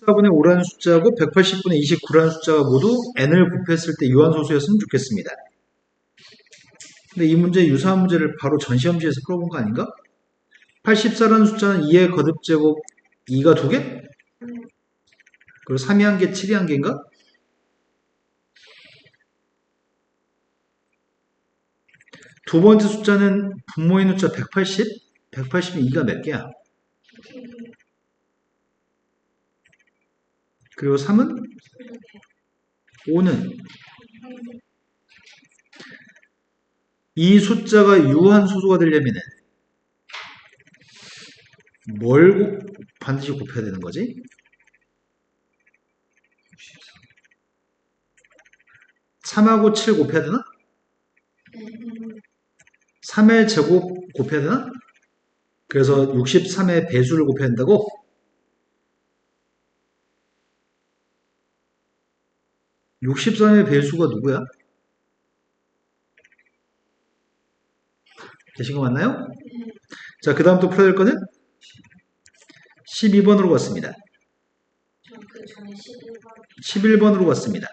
4분의 5라는 숫자하고 180분의 29라는 숫자가 모두 n을 곱했을 때 유한소수였으면 좋겠습니다. 근데 이 문제 유사한 문제를 바로 전시험지에서 풀어본 거 아닌가? 84라는 숫자는 2의 거듭제곱 2가 2개? 그리고 3이 1개, 7이 1개인가? 두 번째 숫자는 분모인 숫자 180? 180은 2가 몇 개야? 그리고 3은? 5는? 이 숫자가 유한소수가 되려면 뭘 반드시 곱해야 되는 거지? 3하고 7 곱해야 되나? 3의 제곱 곱해야 되나? 그래서 63의 배수를 곱해야 된다고? 63의 배수가 누구야? 되신 거 맞나요? 자, 그 다음 또 풀어야 될 거는 12번으로 갔습니다. 11번으로 갔습니다.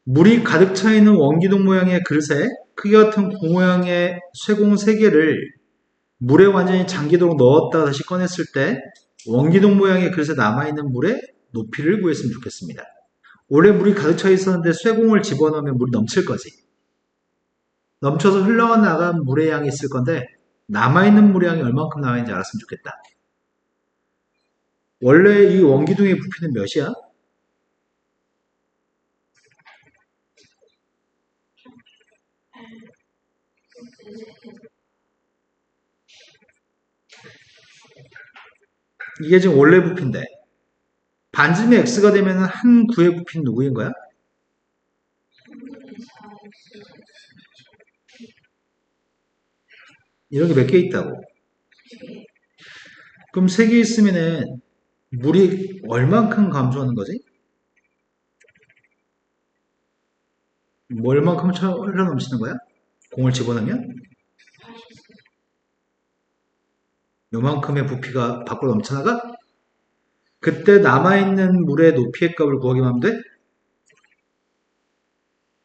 물이 가득 차 있는 원기둥 모양의 그릇에 크기 같은 구 모양의 쇠공 3개를 물에 완전히 잠기도록 넣었다가 다시 꺼냈을 때 원기둥 모양의 그릇에 남아있는 물의 높이를 구했으면 좋겠습니다. 원래 물이 가득 차 있었는데 쇠공을 집어넣으면 물이 넘칠 거지. 넘쳐서 흘러나간 물의 양이 있을 건데 남아있는 물의 양이 얼만큼 남아있는지 알았으면 좋겠다. 원래 이 원기둥의 부피는 몇이야? 이게 지금 원래 부피인데 반지름이 x가 되면 한 구의 부피는 누구인 거야? 이런 게 몇 개 있다고. 그럼 3개 있으면은 물이 얼만큼 감소하는 거지? 뭐 얼만큼 흘러 넘치는 거야? 공을 집어넣으면? 요만큼의 부피가 밖으로 넘쳐나가? 그때 남아있는 물의 높이의 값을 구하기만 하면 돼?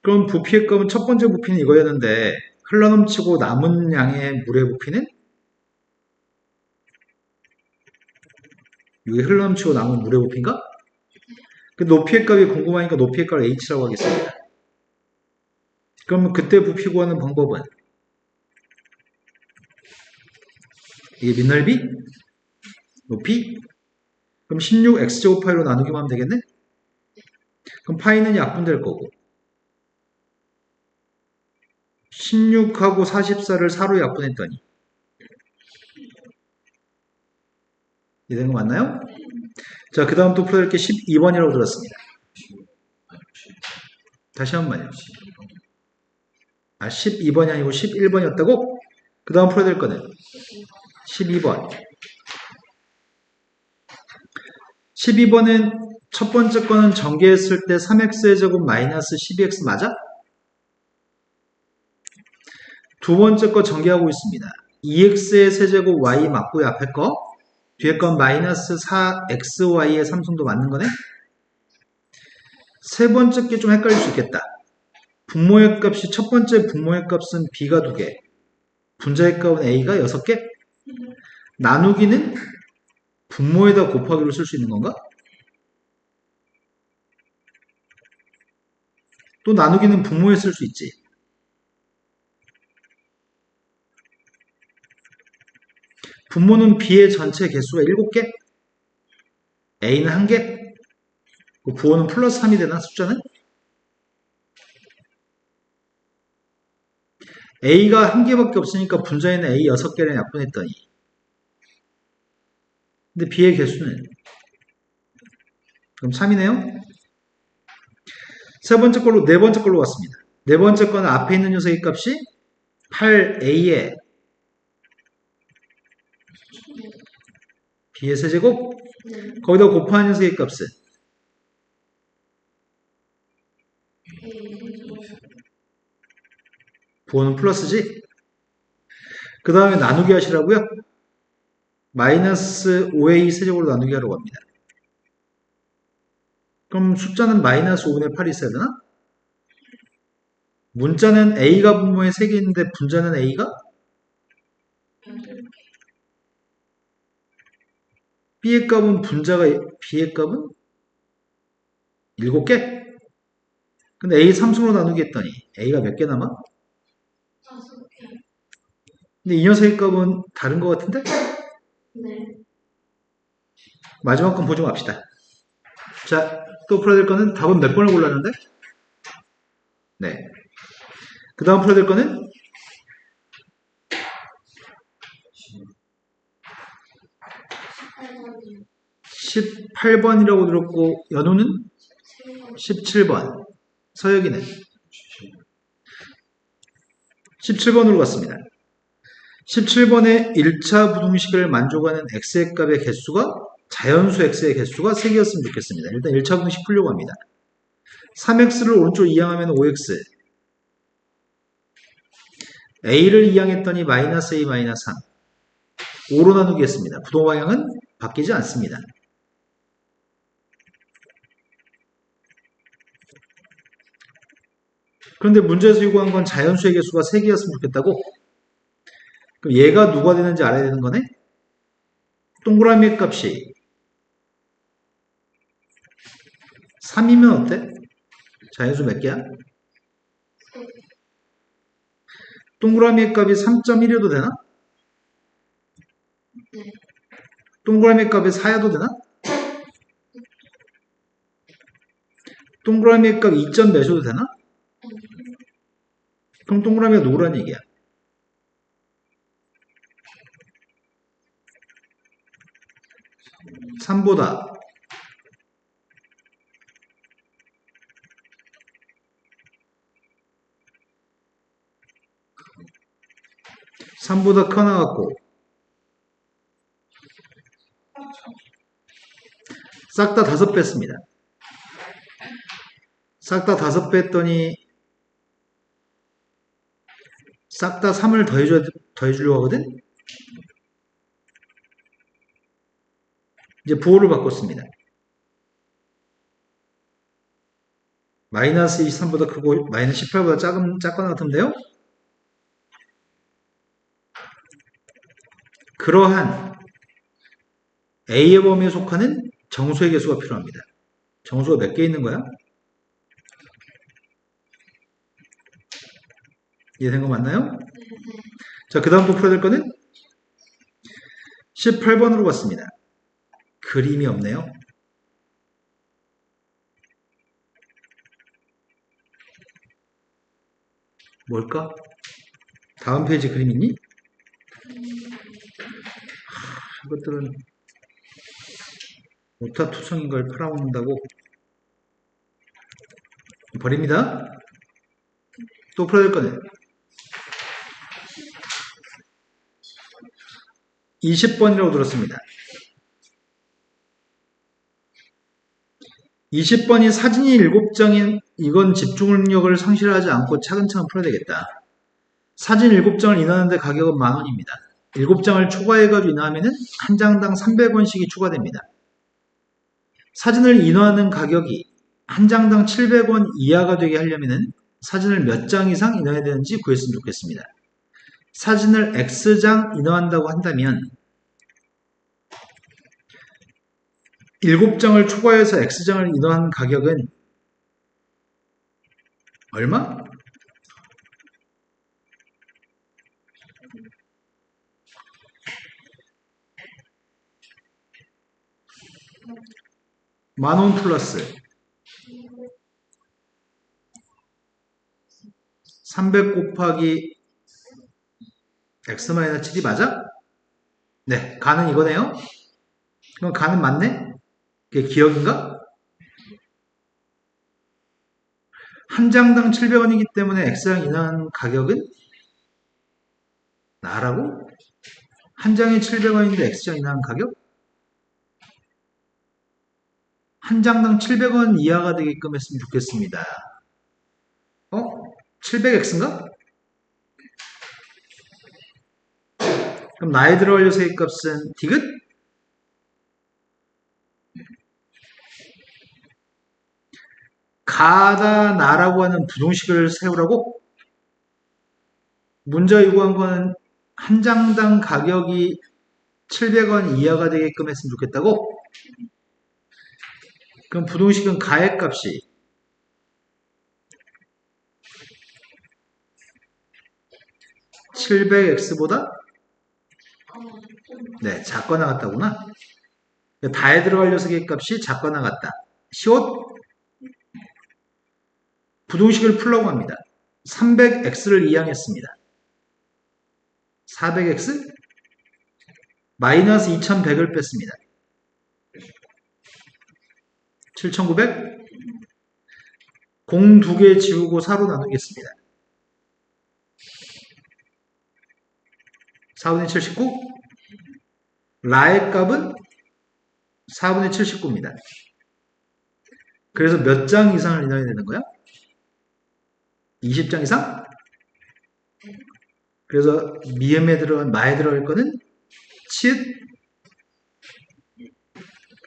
그럼 부피의 값은 첫 번째 부피는 이거였는데 흘러넘치고 남은 양의 물의 부피는? 이게 흘러넘치고 남은 물의 부피인가? 그 높이의 값이 궁금하니까 높이의 값을 h라고 하겠습니다. 그럼 그때 부피 구하는 방법은 이게 밑넓이? 높이? 그럼 16x제곱 파이로 나누기만 하면 되겠네? 그럼 파이는 약분될 거고 16하고 44를 4로 약분했더니 이해된 거 맞나요? 자, 그 다음 또 풀어야 할 게 12번이라고 들었습니다. 다시 한 번요. 12번이 아니고 11번이었다고? 그 다음 풀어야 될 거는 12번. 12번은 첫 번째 거는 전개했을 때 3x의 제곱 마이너스 12x 맞아? 두 번째 거 전개하고 있습니다. 2x의 세제곱 y 맞고요. 앞에 거. 뒤에 건 마이너스 4xy의 삼성도 맞는 거네? 세 번째 게 좀 헷갈릴 수 있겠다. 분모의 값이 첫 번째 분모의 값은 b가 2개. 분자의 값은 a가 6개? 나누기는 분모에다 곱하기로 쓸 수 있는 건가? 또 나누기는 분모에 쓸 수 있지. 분모는 b의 전체 개수가 7개? a는 1개? 부호는 플러스 3이 되나 숫자는? a가 1개밖에 없으니까 분자에는 a 6개를 약분했더니 근데 b의 개수는 그럼 3이네요? 세 번째 걸로 네 번째 걸로 왔습니다. 네 번째 거는 앞에 있는 녀석의 값이 8a에 b의 세제곱 거기다 곱하는 녀석의 값은 부호는 플러스지? 그 다음에 나누기 하시라고요? 마이너스 5a 세제곱으로 나누기 하려고 합니다. 그럼 숫자는 마이너스 5분의 8이 있어야 되나? 문자는 A가 분모에 3개 있는데 분자는 A가? B의 값은 분자가 B의 값은 7개? 근데 A 3승으로 나누기 했더니 A가 몇 개 남아? 근데 이 녀석의 값은 다른 것 같은데? 네. 마지막 건 보지 맙시다. 자, 또 풀어야 될 거는 답은 몇 번을 골랐는데? 네. 그 다음 풀어야 될 거는 18번이라고 들었고, 연우는 17번. 서혁이는 17번으로 갔습니다. 17번에 1차 부등식을 만족하는 x의 값의 개수가 자연수 x의 개수가 3개였으면 좋겠습니다. 일단 1차 부등식 풀려고 합니다. 3x를 오른쪽 이항하면 5x, a를 이항했더니 마이너스 a 마이너스 3, 5로 나누기 했습니다. 부동 방향은 바뀌지 않습니다. 그런데 문제에서 요구한 건 자연수의 개수가 3개였으면 좋겠다고? 그럼 얘가 누가 되는지 알아야 되는 거네? 동그라미 값이 3이면 어때? 자연수 몇 개야? 동그라미 값이 3.1이어도 되나? 동그라미 값이 4여도 되나? 동그라미 값 2점 몇여도 되나? 그럼 동그라미가 누구란 얘기야? 3보다 3보다 커나갖고 싹 다 5배 씁니다. 싹 다 5배 했더니 싹 다 3을 더해주려고 하거든? 이제 부호를 바꿨습니다. 마이너스 23보다 크고 마이너스 18보다 작거나 같은데요? 그러한 A의 범위에 속하는 정수의 개수가 필요합니다. 정수가 몇 개 있는 거야? 이해된 거 맞나요? 자, 그 다음 또 풀어야 될 거는 18번으로 갔습니다. 그림이 없네요. 뭘까? 다음 페이지 그림 있니? 이것들은 오타투성인 걸 팔아먹는다고 버립니다. 또 풀어야 될 거는 20번이라고 들었습니다. 20번이 사진이 7장인 이건 집중력을 상실하지 않고 차근차근 풀어야 되겠다. 사진 7장을 인하하는데 가격은 10,000원입니다. 7장을 초과해가지고 인하하면 한 장당 300원씩이 추가됩니다. 사진을 인화하는 가격이 한 장당 700원 이하가 되게 하려면 사진을 몇 장 이상 인화해야 되는지 구했으면 좋겠습니다. 사진을 X장 인화한다고 한다면 7장을 초과해서 X장을 인화한 가격은 얼마? 만원 플러스 300 곱하기 x-7이 맞아? 네, 가는 이거네요. 그럼 가는 맞네? 그게 기억인가? 한 장당 700원이기 때문에 X장 인하한 가격은 나라고? 한 장에 700원인데 X장 인하한 가격? 한 장당 700원 이하가 되게끔 했으면 좋겠습니다. 700X인가? 그럼 나에 들어갈 요소의 값은 디귿? 가다 나라고 하는 부동식을 세우라고? 문제가 요구한 거는 한 장당 가격이 700원 이하가 되게끔 했으면 좋겠다고? 그럼 부동식은 가액 값이 700x보다 네, 작거나 같다구나. 다에 들어갈 녀석의 값이 작거나 같다. 시옷? 부동식을 풀라고 합니다. 300x를 이항했습니다. 400x? 마이너스 2100을 뺐습니다. 7900? 공 2개 지우고 4로 나누겠습니다. 4분의 79? 라의 값은 4분의 79입니다. 그래서 몇 장 이상을 인하해야 되는 거야? 20장 이상? 그래서 미음에 들어간 마에 들어갈 거는 치읓?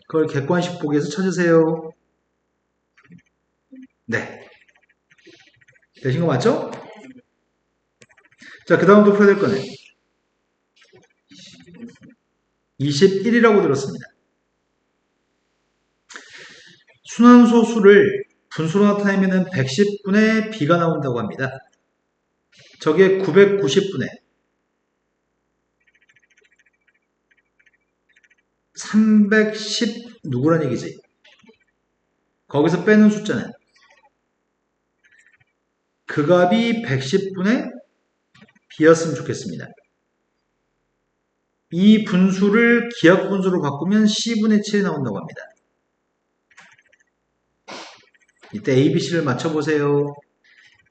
그걸 객관식 보기에서 찾으세요. 네. 되신 거 맞죠? 자, 그 다음도 풀어야 될 거네. 21이라고 들었습니다. 순환소수를 분수로 나타내면 110분의 b가 나온다고 합니다. 저게 990분의 310 누구란 얘기지? 거기서 빼는 숫자는 그 값이 110분의 b였으면 좋겠습니다. 이 분수를 기하분수로 바꾸면 c분의 7이 나온다고 합니다. 이때 a, b, c를 맞춰보세요.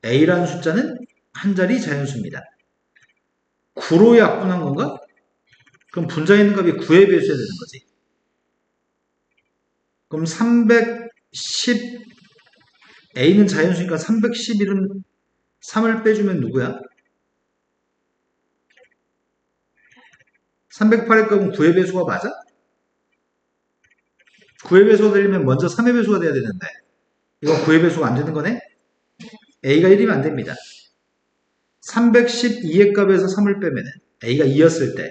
a라는 숫자는 한 자리 자연수입니다. 9로 약분한 건가? 그럼 분자에 있는 값이 9에 배수해야 되는 거지. 그럼 310 a는 자연수니까 311은 3을 빼주면 누구야? 308의 값은 9의 배수가 맞아? 9의 배수가 되려면 먼저 3의 배수가 돼야 되는데 이건 9의 배수가 안 되는 거네? a가 1이면 안 됩니다. 312의 값에서 3을 빼면 a가 2였을 때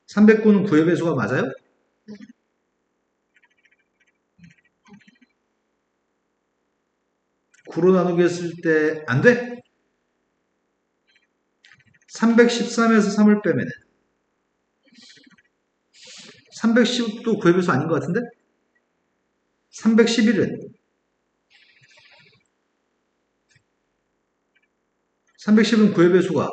309는 9의 배수가 맞아요? 구로 나누기 했을 때 안 돼? 313에서 3을 빼면 310도 9의 배수 아닌 것 같은데? 311은 310은 9의 배수가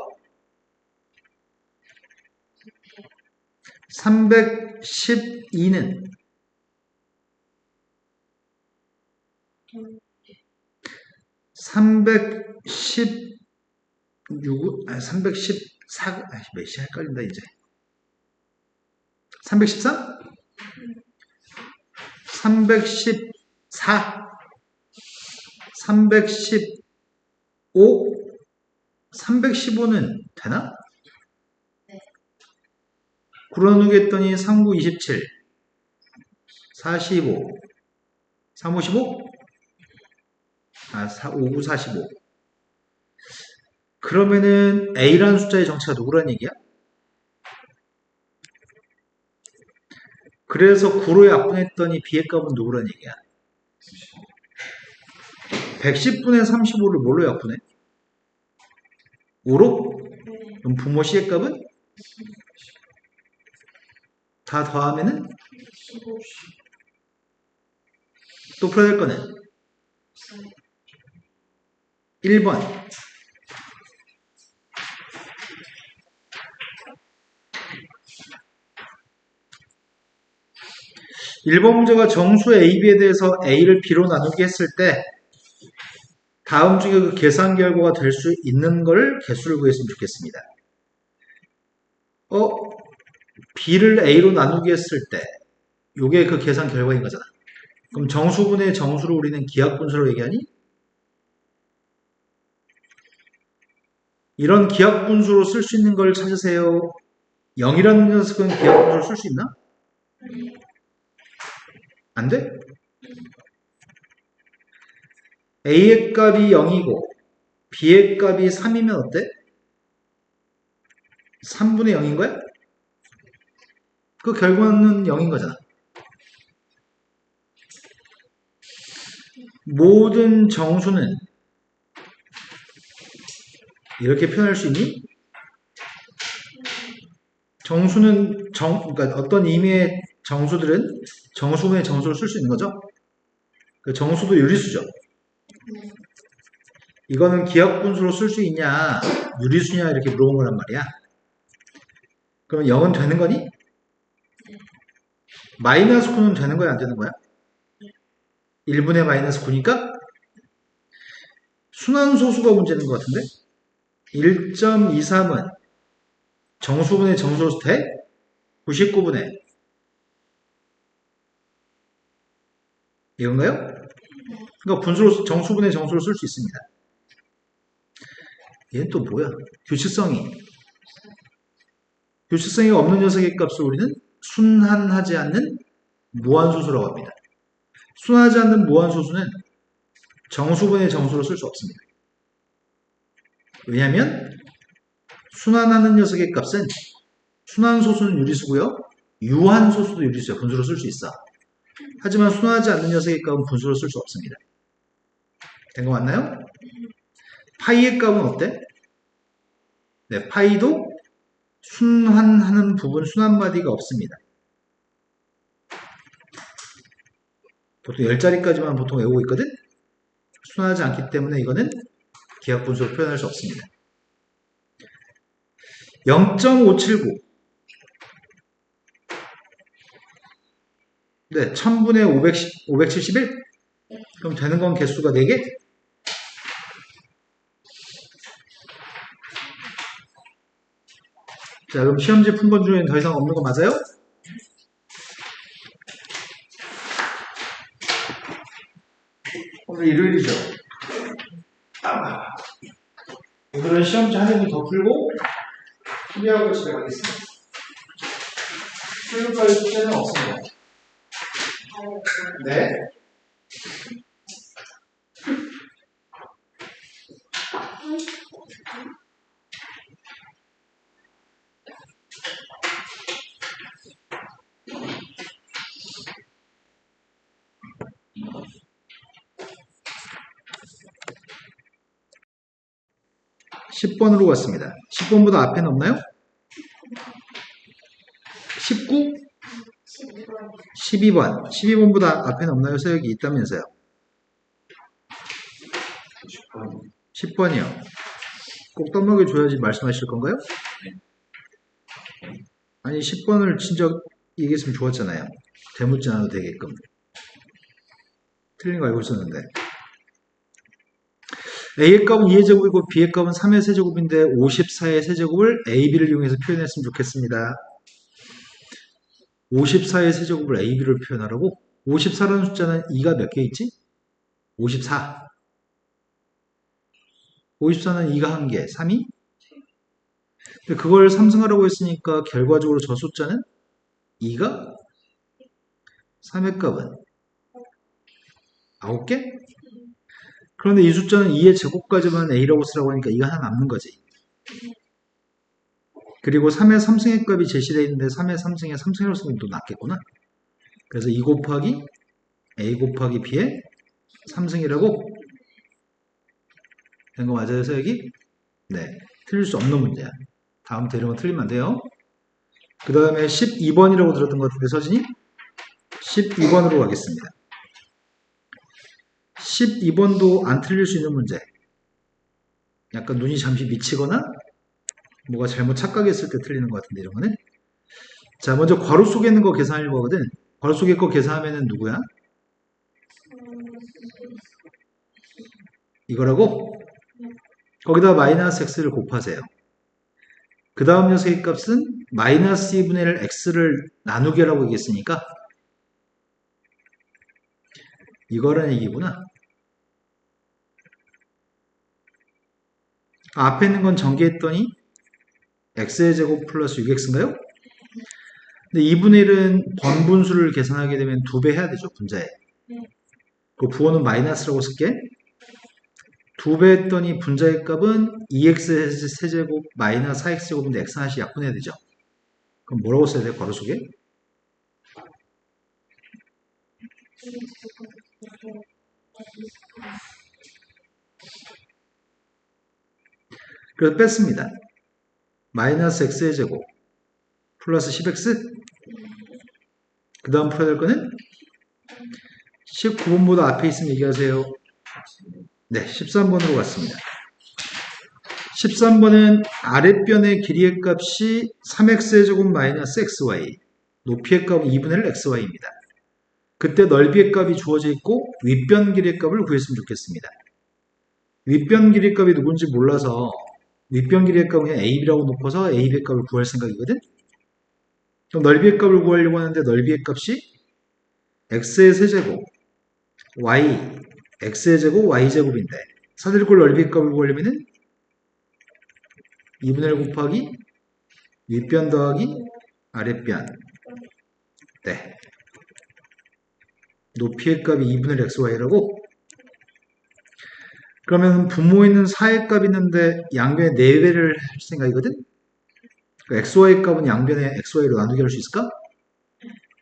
312는 316, 314, 몇시 헷갈린다, 이제. 313? 314, 315, 315는 되나? 네. 구러누기 했더니 39, 27, 45, 355? 59, 45. 그러면은 A라는 숫자의 정체가 누구란 얘기야? 그래서 9로 약분했더니 B의 값은 누구란 얘기야? 110분의 35를 뭘로 약분해? 5로? 그럼 분모 C의 값은? 다 더하면은? 또 풀어야 될 거는? 1번. 1번 문제가 정수 AB에 대해서 A를 B로 나누게 했을 때 다음 중에 그 계산 결과가 될 수 있는 걸 개수를 구했으면 좋겠습니다. B를 A로 나누게 했을 때 요게 그 계산 결과인 거잖아. 그럼 정수분의 정수를 우리는 기하분수로 얘기하니? 이런 기하분수로 쓸 수 있는 걸 찾으세요. 0이라는 녀석은 기하분수로 쓸 수 있나? 안 돼? A의 값이 0이고 B의 값이 3이면 어때? 3분의 0인 거야? 그 결과는 0인 거잖아. 모든 정수는 이렇게 표현할 수 있니? 정수는 그러니까 어떤 의미의 정수들은 정수분의 정수를 쓸 수 있는 거죠. 그 정수도 유리수죠. 이거는 기하분수로 쓸 수 있냐, 유리수냐 이렇게 물어본 거란 말이야. 그러면 0은 되는 거니? 마이너스 9는 되는 거야, 안 되는 거야? 1분의 마이너스 9니까 순환소수가 문제인 것 같은데? 1.23은 정수분의 정수로 돼? 99분의 이건가요? 그러니까 분수로 정수분의 정수로 쓸 수 있습니다. 얘는 또 뭐야? 규칙성이 없는 녀석의 값을 우리는 순환하지 않는 무한소수라고 합니다. 순환하지 않는 무한소수는 정수분의 정수로 쓸 수 없습니다. 왜냐하면 순환하는 녀석의 값은 순환소수는 유리수고요. 유한소수도 유리수야. 분수로 쓸 수 있어. 하지만 순환하지 않는 녀석의 값은 분수로 쓸 수 없습니다. 된 거 맞나요? 파이의 값은 어때? 네, 파이도 순환하는 부분, 순환마디가 없습니다. 보통 10자리까지만 보통 외우고 있거든? 순환하지 않기 때문에 이거는 기하분수로 표현할 수 없습니다. 0.579 네, 1000분의 571? 그럼 되는 건 개수가 4개? 자, 그럼 시험지 품번 중에는 더 이상 없는 거 맞아요? 오늘 일요일이죠. 오늘은 시험지 한 문제 더 풀고 준비하고 집에 가겠습니다. 수요일까지 숙제는 없습니다. 네. 10번으로 갔습니다. 10번보다 앞에는 없나요? 19? 12번. 12번보다 앞에는 없나요? 서역이 있다면서요. 10번이요. 꼭 떠먹여줘야지 말씀하실 건가요? 아니 10번을 진짜 얘기했으면 좋았잖아요. 대묻지 않아도 되게끔. 틀린 거 알고 있었는데. A의 값은 2의 제곱이고 B의 값은 3의 세제곱인데 54의 세제곱을 AB를 이용해서 표현했으면 좋겠습니다. 54의 세제곱을 AB를 표현하라고? 54라는 숫자는 2가 몇 개 있지? 54. 54는 2가 1개, 3이? 그걸 삼승하라고 했으니까 결과적으로 저 숫자는 2가 3의 값은 9개? 그런데 이 숫자는 2의 제곱까지만 A라고 쓰라고 하니까 2가 하나 남는 거지. 그리고 3의 3승의 값이 제시되어 있는데 3의 3승의 3승이라고 쓰면 또 낫겠구나. 그래서 2 곱하기 A 곱하기 B의 3승이라고 된 거 맞아요, 서역이? 네. 틀릴 수 없는 문제야. 다음부터 이런 거 틀리면 안 돼요. 그 다음에 12번이라고 들었던 것 같은데, 서진이? 12번으로 가겠습니다. 12번도 안 틀릴 수 있는 문제. 약간 눈이 잠시 미치거나 뭐가 잘못 착각했을 때 틀리는 것 같은데, 이런 거는. 자, 먼저 괄호 속에 있는 거 계산하려고 하거든. 괄호 속에 거 계산하면은 누구야? 이거라고? 거기다 마이너스 x를 곱하세요. 그 다음 녀석의 값은 마이너스 2분의 1 x를 나누기라고 얘기했으니까 이거라는 얘기구나. 앞에 있는 건 전개했더니 x의 제곱 플러스 6x인가요? 근데 2분의 1은 번분수를 계산하게 되면 2배 해야 되죠, 분자에. 그 부호는 마이너스라고 쓸게. 2배 했더니 분자의 값은 2x 세제곱 마이너스 4x제곱인데 x 하나씩 약분해야 되죠. 그럼 뭐라고 써야 돼요? 괄호 속에? 그래서 뺐습니다. 마이너스 x의 제곱 플러스 10x 그 다음 풀어야 될 거는 19번보다 앞에 있으면 얘기하세요. 네, 13번으로 갔습니다. 13번은 아랫변의 길이의 값이 3x의 제곱 마이너스 xy 높이의 값은 2분의 1 xy입니다. 그때 넓이의 값이 주어져 있고 윗변 길이의 값을 구했으면 좋겠습니다. 윗변 길이의 값이 누군지 몰라서 윗변 길이의 값은 그냥 AB라고 놓고서 AB의 값을 구할 생각이거든. 그럼 넓이의 값을 구하려고 하는데 넓이의 값이 x의 세제곱 y x의 제곱 y제곱인데 사들골 넓이의 값을 구하려면은 2분의 1 곱하기 윗변 더하기 아랫변 네. 높이의 값이 2분의 1 xy라고 그러면 분모 있는 4의 값이 있는데 양변에 4배를 할 생각이거든? 그러니까 xy의 값은 양변에 xy로 나누기 할 수 있을까?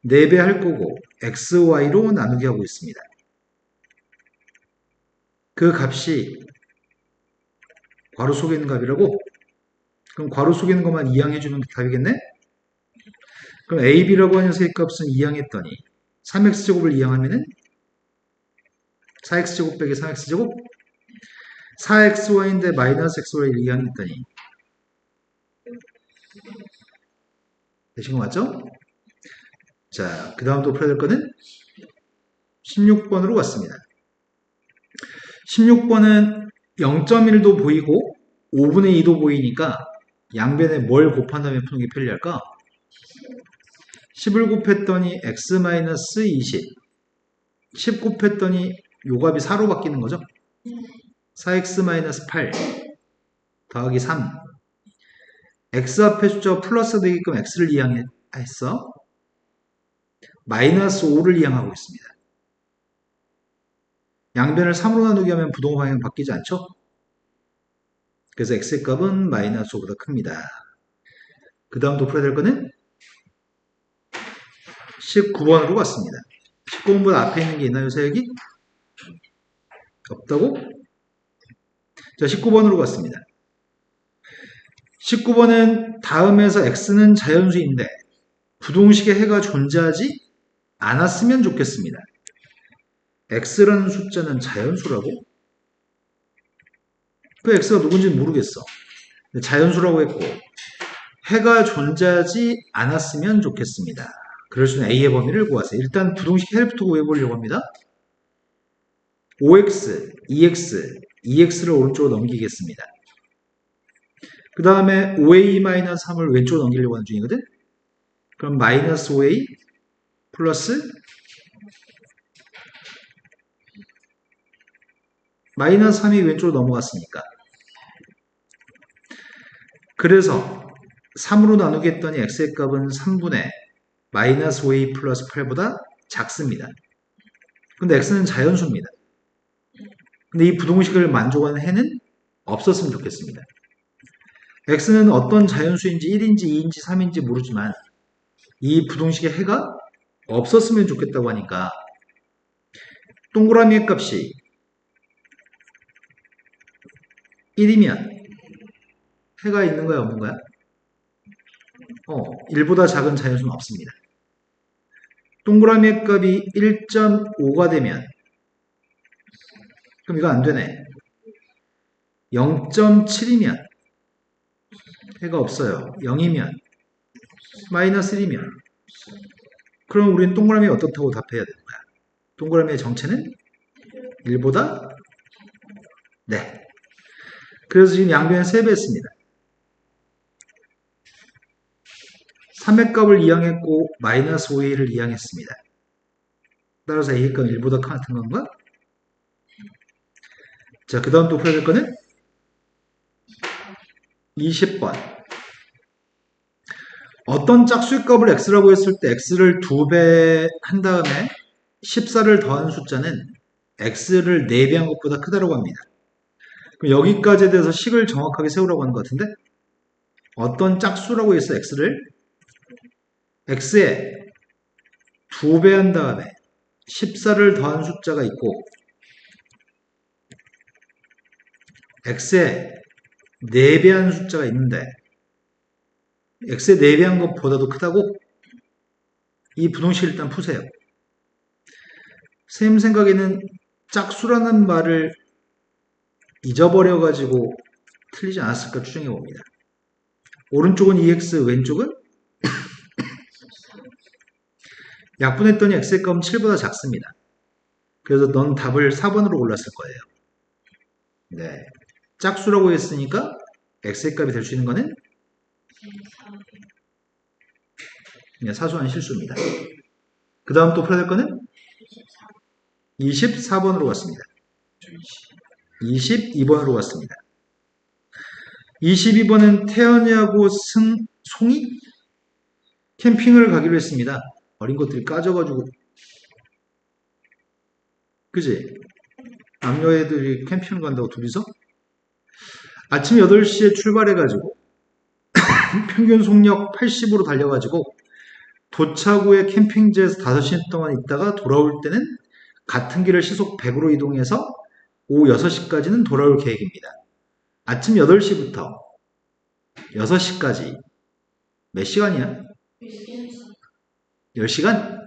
4배 할 거고 xy로 나누기 하고 있습니다. 그 값이 괄호 속에 있는 값이라고? 그럼 괄호 속에 있는 것만 이항해주면 답이겠네? 그럼 ab라고 하는 녀석의 값은 이항했더니 3x제곱을 이항하면은 4x제곱 빼기 3x제곱 4xy인데 마이너스 xy를 이항했더니 되신 거 맞죠? 자, 그 다음 또 풀어야 될 거는 16번으로 갔습니다. 16번은 0.1도 보이고 5분의 2도 보이니까 양변에 뭘 곱한 다음에 푸는 게 편리할까? 10을 곱했더니 x-20 10 곱했더니 요 값이 4로 바뀌는 거죠. 4x-8 더하기 3 x 앞에 숫자 플러스 되게끔 x를 이항했어. 마이너스 5를 이항하고 있습니다. 양변을 3으로 나누게 하면 부동 방향 바뀌지 않죠? 그래서 x의 값은 마이너스 5보다 큽니다. 그 다음 또 풀어야 될 거는 19번으로 갔습니다. 19번보다 앞에 있는 게 있나요, 세역이? 없다고? 자, 19번으로 갔습니다. 19번은 다음에서 x는 자연수인데 부동식의 해가 존재하지 않았으면 좋겠습니다. x라는 숫자는 자연수라고? 그 x가 누군지는 모르겠어. 자연수라고 했고 해가 존재하지 않았으면 좋겠습니다. 그럴 수는 a의 범위를 구하세요. 일단 부동식 해부터 구해보려고 합니다. 5x, 2x, 2x를 오른쪽으로 넘기겠습니다. 그 다음에 5a-3을 왼쪽으로 넘기려고 하는 중이거든? 그럼 마이너스 5a 플러스 마이너스 3이 왼쪽으로 넘어갔으니까. 그래서 3으로 나누겠더니 x의 값은 3분의 마이너스 5a 플러스 8보다 작습니다. 근데 x는 자연수입니다. 근데 이 부동식을 만족하는 해는 없었으면 좋겠습니다. x는 어떤 자연수인지 1인지 2인지 3인지 모르지만 이 부동식의 해가 없었으면 좋겠다고 하니까 동그라미의 값이 1이면 해가 있는 거야 없는 거야? 1보다 작은 자연수는 없습니다. 동그라미의 값이 1.5가 되면 그럼 이거 안 되네. 0.7이면 해가 없어요. 0이면 마이너스 1이면 그럼 우리는 동그라미 어떻다고 답해야 되는 거야? 동그라미의 정체는 1보다 네. 그래서 지금 양변에 3배 했습니다. 3의 값을 이항했고 마이너스 5a를 이항했습니다. 따라서 a의 값은 1보다 같은 건가? 자, 그 다음 또 풀어야 될 거는 20번. 어떤 짝수의 값을 x라고 했을 때 x를 2배 한 다음에 14를 더한 숫자는 x를 4배 한 것보다 크다고 합니다. 그럼 여기까지에 대해서 식을 정확하게 세우라고 하는 것 같은데 어떤 짝수라고 해서 x를 x에 2배 한 다음에 14를 더한 숫자가 있고 x에 4배 한 숫자가 있는데 x에 4배 한 것보다도 크다고? 이 부동식 일단 푸세요. 선생님 생각에는 짝수라는 말을 잊어버려가지고 틀리지 않았을까 추정해 봅니다. 오른쪽은 2x, 왼쪽은 약분했더니 x의 값은 7보다 작습니다. 그래서 넌 답을 4번으로 골랐을 거예요. 네. 짝수라고 했으니까 x의 값이 될 수 있는 거는 그냥 사소한 실수입니다. 그 다음 또 풀어야 될 거는 24번으로 갔습니다. 22번으로 갔습니다. 22번은 태연이하고 송이? 캠핑을 가기로 했습니다. 어린 것들이 까져가지고 그지? 남녀애들이 캠핑을 간다고 둘이서? 아침 8시에 출발해가지고 평균 속력 80으로 달려가지고 도착 후에 캠핑지에서 5시간 동안 있다가 돌아올 때는 같은 길을 시속 100으로 이동해서 오후 6시까지는 돌아올 계획입니다. 아침 8시부터 6시까지 몇 시간이야? 10시간?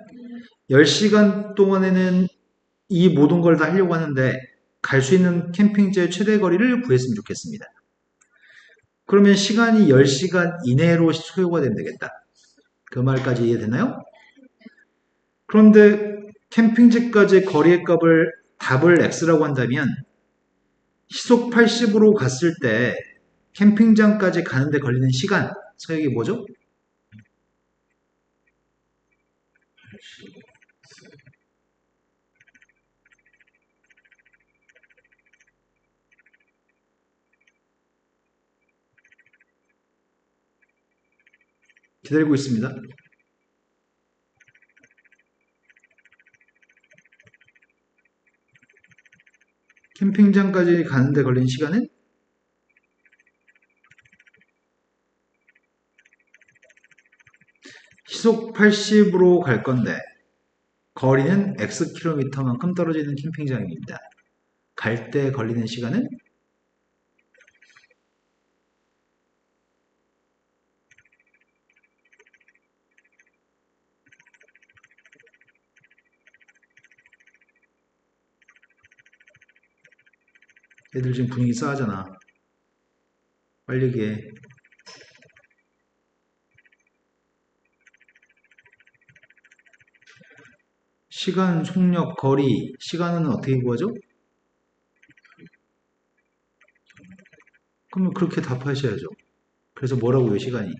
10시간 동안에는 이 모든 걸 다 하려고 하는데 갈 수 있는 캠핑지의 최대 거리를 구했으면 좋겠습니다. 그러면 시간이 10시간 이내로 소요가 되면 되겠다. 그 말까지 이해되나요? 그런데 캠핑지까지 거리의 값을 답을 x라고 한다면 시속 80으로 갔을 때 캠핑장까지 가는데 걸리는 시간 서역이 뭐죠? 기다리고 있습니다. 캠핑장까지 가는데 걸린 시간은 시속 80으로 갈 건데 거리는 X킬로미터만큼 떨어져 있는 캠핑장입니다. 갈 때 걸리는 시간은 애들 지금 분위기 싸하잖아. 빨리 얘기해. 시간, 속력, 거리. 시간은 어떻게 구하죠? 그러면 그렇게 답하셔야죠. 그래서 뭐라고요, 시간이?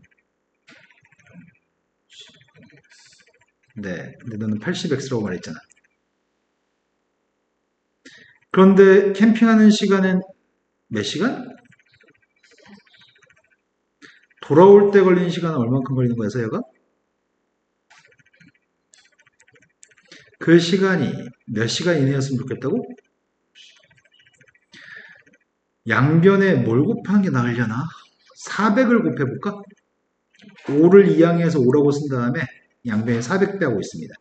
네, 근데 너는 80x라고 말했잖아. 그런데 캠핑하는 시간은 몇 시간? 돌아올 때 걸리는 시간은 얼만큼 걸리는 거야, 서야가? 그 시간이 몇 시간 이내였으면 좋겠다고? 양변에 뭘 곱한 게 나으려나? 400을 곱해볼까? 5를 이항해서 5라고 쓴 다음에 양변에 400 빼하고 있습니다.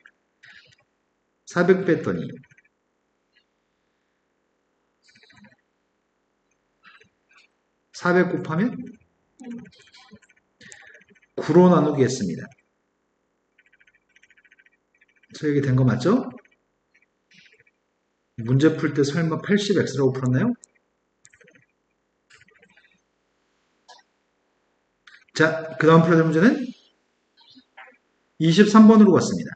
400 뺐더니 400 곱하면 9로 나누기 했습니다. 소액이 된 거 맞죠? 문제 풀 때 설마 80x라고 풀었나요? 자, 그 다음 풀어야 될 문제는 23번으로 갔습니다.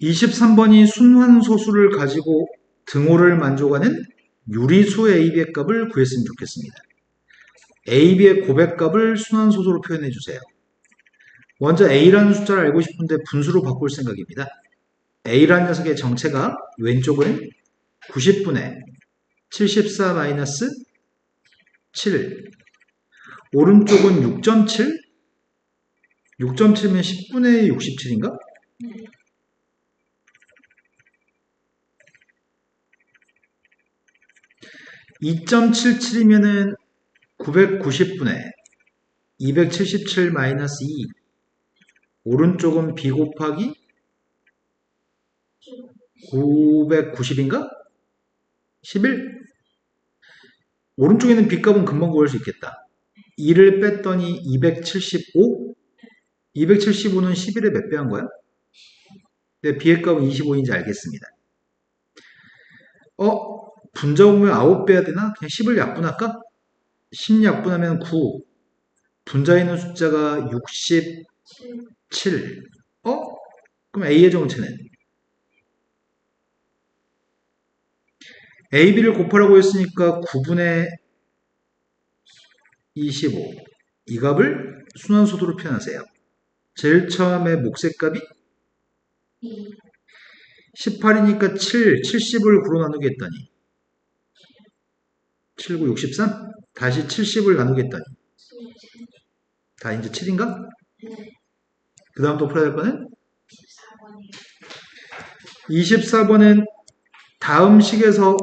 23번이 순환소수를 가지고 등호를 만족하는 유리수 AB의 값을 구했으면 좋겠습니다. AB의 고백값을 순환소수로 표현해 주세요. 먼저 A라는 숫자를 알고 싶은데 분수로 바꿀 생각입니다. A라는 녀석의 정체가 왼쪽은 90분의 74-7, 오른쪽은 6.7? 6.7면 10분의 67인가? 2.77이면은 990분의 277 마이너스 2. 오른쪽은 b 곱하기 990인가? 11? 오른쪽에는 b값은 금방 구할 수 있겠다. 2를 뺐더니 275? 275는 11의 몇 배 한 거야? 네, b의 값은 25인지 알겠습니다. 분자 보면 9배 해야 되나? 그냥 10을 약분할까? 10 약분하면 9. 분자에 있는 숫자가 67. 그럼 A의 정체는? A, B를 곱하라고 했으니까 9분의 25. 이 값을 순환소도로 표현하세요. 제일 처음에 몫의 값이 18이니까 7, 70을 9로 나누게 했더니 7, 9, 63? 다시 70을 나누게 했더니 다 이제 7인가? 그 다음 또 풀어야 될 거는? 24번은 다음 식에서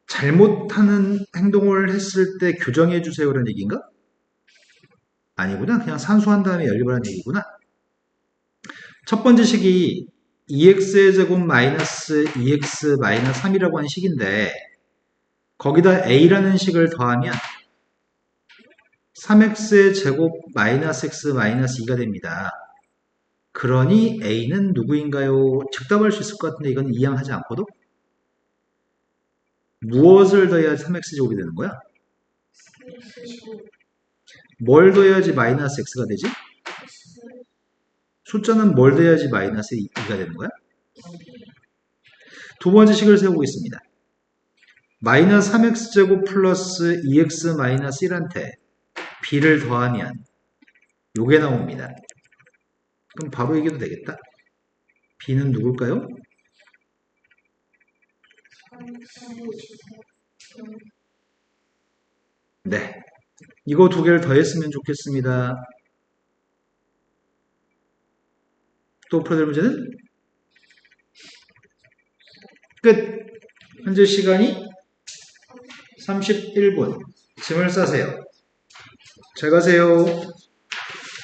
잘못하는 행동을 했을 때 교정해 주세요 라는 얘기인가? 아니구나. 그냥 산수한 다음에 연립을 하는 얘기구나. 첫 번째 식이 2x의 제곱 마이너스 2x 마이너스 3이라고 하는 식인데 거기다 a라는 식을 더하면 3x의 제곱 마이너스 x 마이너스 2가 됩니다. 그러니 a는 누구인가요? 즉답할 수 있을 것 같은데 이건 이양하지 않고도 무엇을 더해야 3x 제곱이 되는 거야? 뭘 더해야지 마이너스 x가 되지? 숫자는 뭘 더해야지 마이너스 2가 되는 거야? 두 번째 식을 세워보겠습니다. 마이너스 3x제곱 플러스 2x 마이너스 1한테 b를 더하면 요게 나옵니다. 그럼 바로 얘기해도 되겠다. b는 누굴까요? 네. 이거 두 개를 더했으면 좋겠습니다. 또 풀어야 될 문제는? 끝! 현재 시간이 31분. 짐을 싸세요. 잘 가세요.